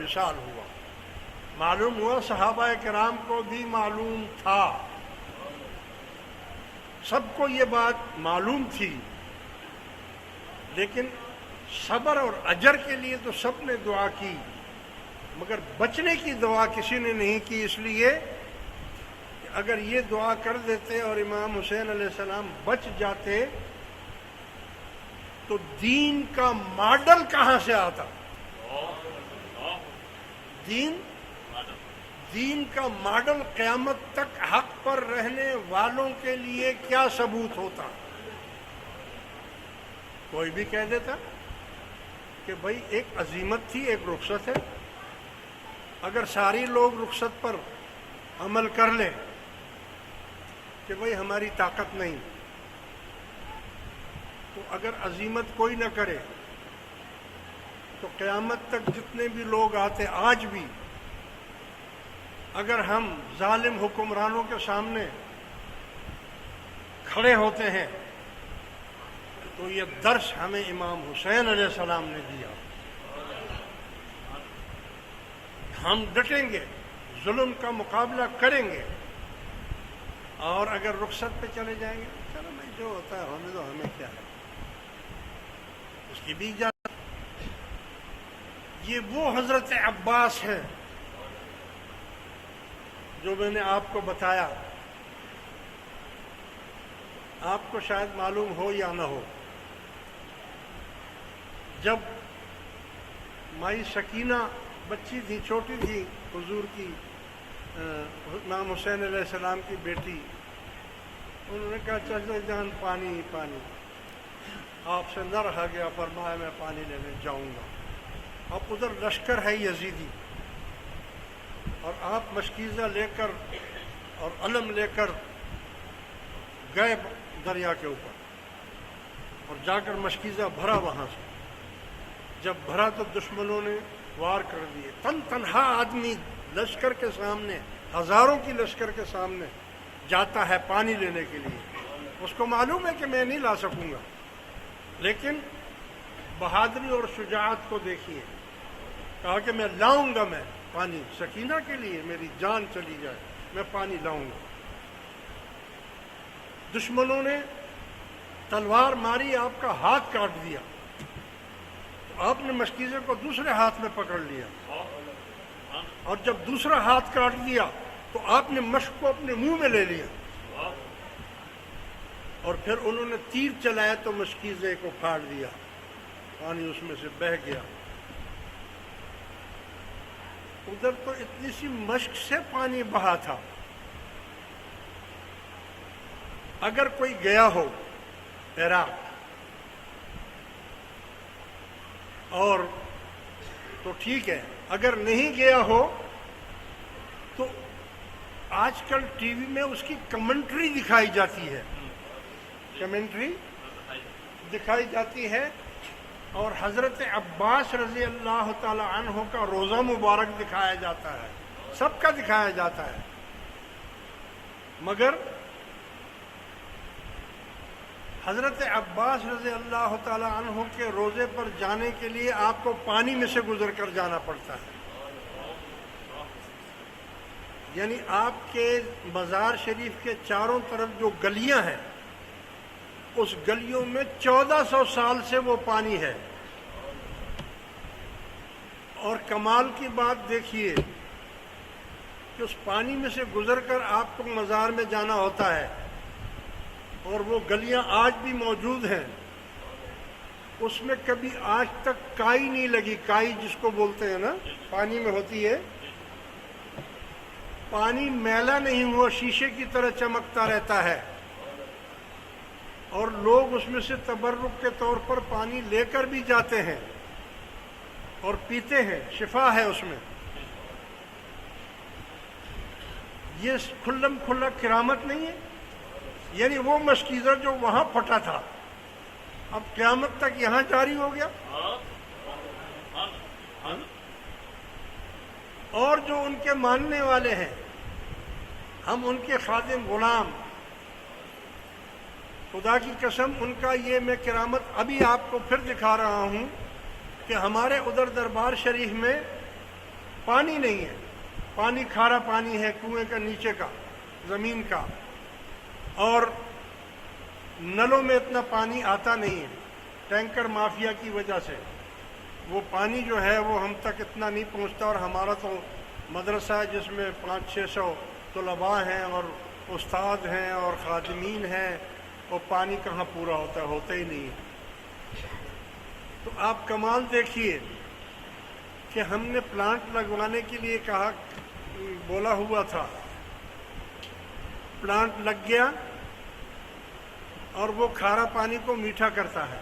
وصال ہوا۔ معلوم ہوا صحابہ کرام کو بھی معلوم تھا، سب کو یہ بات معلوم تھی، لیکن صبر اور اجر کے لیے تو سب نے دعا کی، مگر بچنے کی دعا کسی نے نہیں کی، اس لیے کہ اگر یہ دعا کر دیتے اور امام حسین علیہ السلام بچ جاتے تو دین کا ماڈل کہاں سے آتا؟ دین کا ماڈل قیامت تک حق پر رہنے والوں کے لیے کیا ثبوت ہوتا؟ کوئی بھی کہہ دیتا کہ بھائی ایک عزیمت تھی، ایک رخصت ہے، اگر ساری لوگ رخصت پر عمل کر لیں کہ بھائی ہماری طاقت نہیں، تو اگر عزیمت کوئی نہ کرے تو قیامت تک جتنے بھی لوگ آتے، آج بھی اگر ہم ظالم حکمرانوں کے سامنے کھڑے ہوتے ہیں تو یہ درس ہمیں امام حسین علیہ السلام نے دیا۔ ہم ڈٹیں گے، ظلم کا مقابلہ کریں گے، اور اگر رخصت پہ چلے جائیں گے چلو بھائی جو ہوتا ہے ہونے دو، ہمیں کیا ہے، اس کی بھی اجازت۔ یہ وہ حضرت عباس ہے جو میں نے آپ کو بتایا، آپ کو شاید معلوم ہو یا نہ ہو۔ جب مائی سکینہ بچی تھی، چھوٹی تھی، حضور کی امام حسین علیہ السلام کی بیٹی، انہوں نے کہا چچا جان پانی پانی، آپ سے نہ رہا گیا، فرمایا میں پانی لینے جاؤں گا۔ اب ادھر لشکر ہے یزیدی، اور آپ مشکیزہ لے کر اور علم لے کر گئے دریا کے اوپر، اور جا کر مشکیزہ بھرا وہاں سے۔ جب بھرا تو دشمنوں نے وار کر دیے، تنہا آدمی لشکر کے سامنے، ہزاروں کی لشکر کے سامنے جاتا ہے پانی لینے کے لیے، اس کو معلوم ہے کہ میں نہیں لا سکوں گا، لیکن بہادری اور شجاعت کو دیکھیے، کہا کہ میں لاؤں گا، میں پانی سکینہ کے لیے میری جان چلی جائے میں پانی لاؤں گا۔ دشمنوں نے تلوار ماری، آپ کا ہاتھ کاٹ دیا، تو آپ نے مشکیزے کو دوسرے ہاتھ میں پکڑ لیا، اور جب دوسرا ہاتھ کاٹ دیا تو آپ نے مشق کو اپنے منہ میں لے لیا، اور پھر انہوں نے تیر چلایا تو مشکیزے کو پھاڑ دیا، پانی اس میں سے بہہ گیا۔ ادھر تو اتنی سی مشق سے پانی بہا تھا، اگر کوئی گیا ہو عراق اور تو ٹھیک ہے، اگر نہیں گیا ہو تو آج کل ٹی وی میں اس کی کمنٹری دکھائی جاتی ہے، کمنٹری دکھائی جاتی ہے، اور حضرت عباس رضی اللہ تعالی عنہ کا روزہ مبارک دکھایا جاتا ہے، سب کا دکھایا جاتا ہے، مگر حضرت عباس رضی اللہ تعالی عنہ کے روزے پر جانے کے لیے آپ کو پانی میں سے گزر کر جانا پڑتا ہے۔ یعنی آپ کے مزار شریف کے چاروں طرف جو گلیاں ہیں، اس گلیوں میں 1400 سال سے وہ پانی ہے، اور کمال کی بات دیکھیے کہ اس پانی میں سے گزر کر آپ کو مزار میں جانا ہوتا ہے، اور وہ گلیاں آج بھی موجود ہیں، اس میں کبھی آج تک کائی نہیں لگی، کائی جس کو بولتے ہیں نا، پانی میں ہوتی ہے، پانی میلا نہیں ہوا، شیشے کی طرح چمکتا رہتا ہے، اور لوگ اس میں سے تبرک کے طور پر پانی لے کر بھی جاتے ہیں اور پیتے ہیں، شفا ہے اس میں۔ یہ کھلم کھلا کرامت نہیں ہے؟ یعنی وہ مشکیزہ جو وہاں پھٹا تھا اب قیامت تک یہاں جاری ہو گیا، اور جو ان کے ماننے والے ہیں، ہم ان کے خادم غلام، خدا کی قسم ان کا یہ میں کرامت ابھی آپ کو پھر دکھا رہا ہوں کہ ہمارے ادھر دربار شریف میں پانی نہیں ہے، پانی کھارا پانی ہے کنویں کا نیچے کا، زمین کا، اور نلوں میں اتنا پانی آتا نہیں ہے ٹینکر مافیا کی وجہ سے۔ وہ پانی جو ہے وہ ہم تک اتنا نہیں پہنچتا، اور ہمارا تو مدرسہ ہے جس میں 500-600 طلباء ہیں اور استاد ہیں اور خادمین ہیں، وہ پانی کہاں پورا ہوتا ہے، ہوتا ہی نہیں ہے۔ تو آپ کمال دیکھیے کہ ہم نے پلانٹ لگوانے کے لیے کہا، بولا ہوا تھا، پلانٹ لگ گیا اور وہ کھارا پانی کو میٹھا کرتا ہے،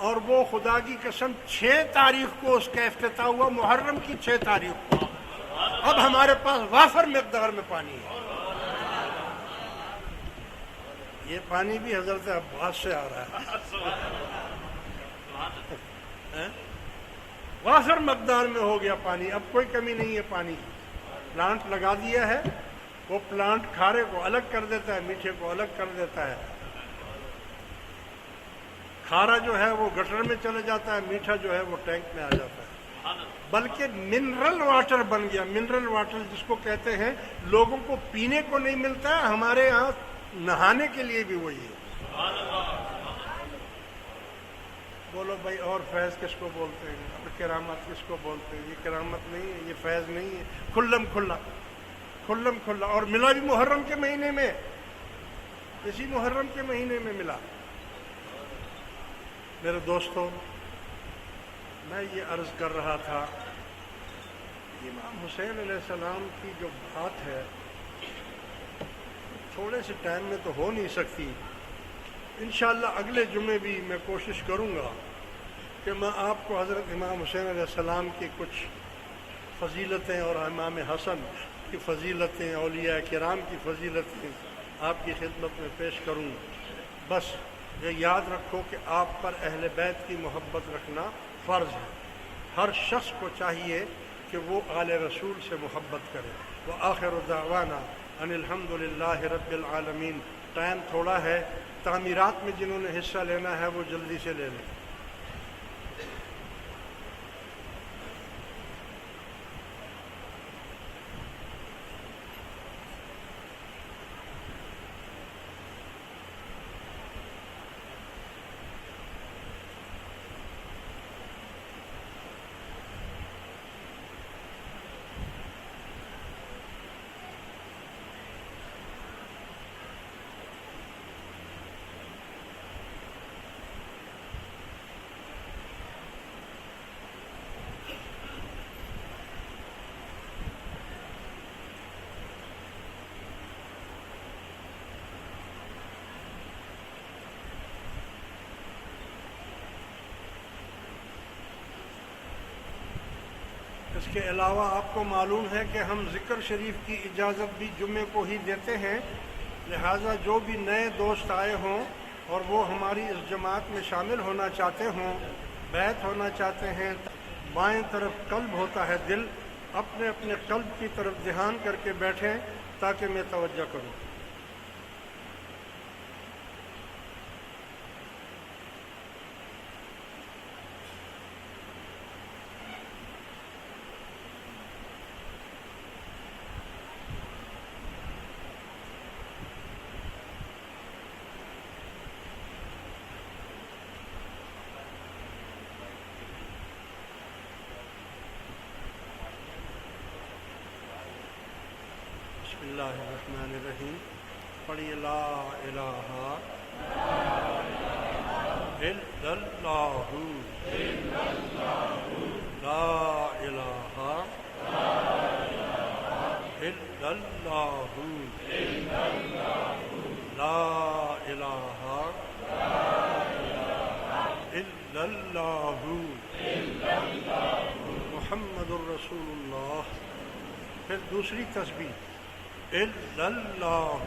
اور وہ خدا کی قسم 6 تاریخ کو اس کا افتتاح ہوا، محرم کی 6 تاریخ کو۔ اب ہمارے پاس وافر مقدار میں پانی ہے۔ یہ پانی بھی حضرت عباس سے آ رہا ہے، وافر مقدار میں ہو گیا پانی، اب کوئی کمی نہیں ہے پانی کی۔ پلانٹ لگا دیا ہے، وہ پلانٹ کھارے کو الگ کر دیتا ہے، میٹھے کو الگ کر دیتا ہے۔ کھارا جو ہے وہ گٹر میں چلے جاتا ہے، میٹھا جو ہے وہ ٹینک میں آ جاتا ہے، بلکہ منرل واٹر بن گیا۔ منرل واٹر جس کو کہتے ہیں، لوگوں کو پینے کو نہیں ملتا ہے، ہمارے ہاں نہانے کے لیے بھی وہی ہے۔ بولو بھائی، اور فیض کس کو بولتے ہیں، اور کرامت کس کو بولتے ہیں؟ یہ کرامت نہیں ہے، یہ فیض نہیں ہے، کھلم کھلا کھلم کھلا، اور ملا بھی محرم کے مہینے میں، اسی محرم کے مہینے میں ملا۔ میرے دوستو، میں یہ عرض کر رہا تھا، امام حسین علیہ السلام کی جو بات ہے تھوڑے سے ٹائم میں تو ہو نہیں سکتی۔ انشاءاللہ اگلے جمعے بھی میں کوشش کروں گا کہ میں آپ کو حضرت امام حسین علیہ السلام کی کچھ فضیلتیں اور امام حسن کی فضیلتیں، اولیاء کرام کی فضیلتیں آپ کی خدمت میں پیش کروں۔ بس یہ یاد رکھو کہ آپ پر اہل بیت کی محبت رکھنا فرض ہے۔ ہر شخص کو چاہیے کہ وہ آل رسول سے محبت کرے۔ وآخر دعوانا ان الحمد للہ رب العالمین۔ ٹائم تھوڑا ہے، تعمیرات میں جنہوں نے حصہ لینا ہے وہ جلدی سے لے لیں۔ اس کے علاوہ آپ کو معلوم ہے کہ ہم ذکر شریف کی اجازت بھی جمعے کو ہی دیتے ہیں، لہٰذا جو بھی نئے دوست آئے ہوں اور وہ ہماری اس جماعت میں شامل ہونا چاہتے ہوں، بیعت ہونا چاہتے ہیں، بائیں طرف قلب ہوتا ہے دل، اپنے اپنے قلب کی طرف دھیان کر کے بیٹھیں تاکہ میں توجہ کروں۔ بسم اللہ الرحمن الرحیم۔ پڑھیے لا الہ الا اللہ، لا الہ الا اللہ، لا الہ الا اللہ، محمد الرسول اللہ۔ پھر دوسری تسبیح، الا اللہ،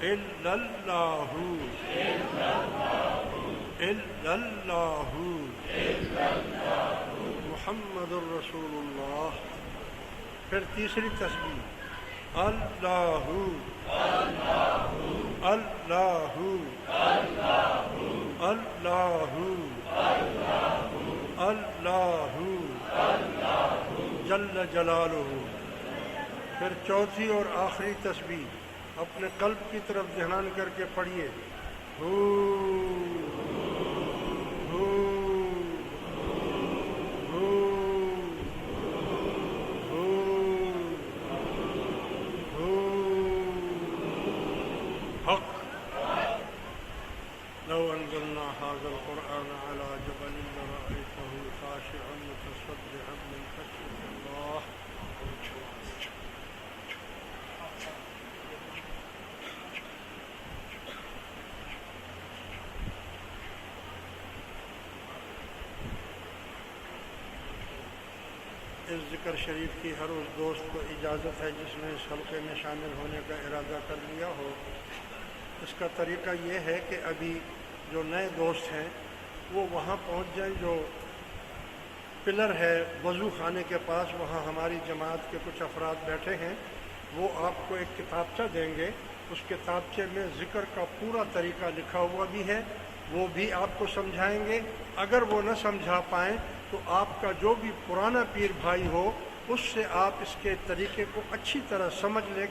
الا اللہ، الا اللہ، محمد الرسول اللہ۔ پھر تیسری تسبیح، اللہ، اللہ، اللہ، اللہ جل جلالہ۔ پھر چوتھی اور آخری تسبیح اپنے قلب کی طرف دھیان کر کے پڑھیے، ہو ہو ہو ہو ہو حق۔ لو انزلنا هذا القرآن على جبل لرأيته خاشعا متصدعا من خشية الله۔ اس ذکر شریف کی ہر اس دوست کو اجازت ہے جس نے اس حلقے میں شامل ہونے کا ارادہ کر لیا ہو۔ اس کا طریقہ یہ ہے کہ ابھی جو نئے دوست ہیں وہ وہاں پہنچ جائیں، جو پلر ہے وضو خانے کے پاس، وہاں ہماری جماعت کے کچھ افراد بیٹھے ہیں، وہ آپ کو ایک کتابچہ دیں گے، اس کتابچے میں ذکر کا پورا طریقہ لکھا ہوا بھی ہے، وہ بھی آپ کو سمجھائیں گے۔ اگر وہ نہ سمجھا پائیں تو آپ کا جو بھی پرانا پیر بھائی ہو اس سے آپ اس کے طریقے کو اچھی طرح سمجھ لیں۔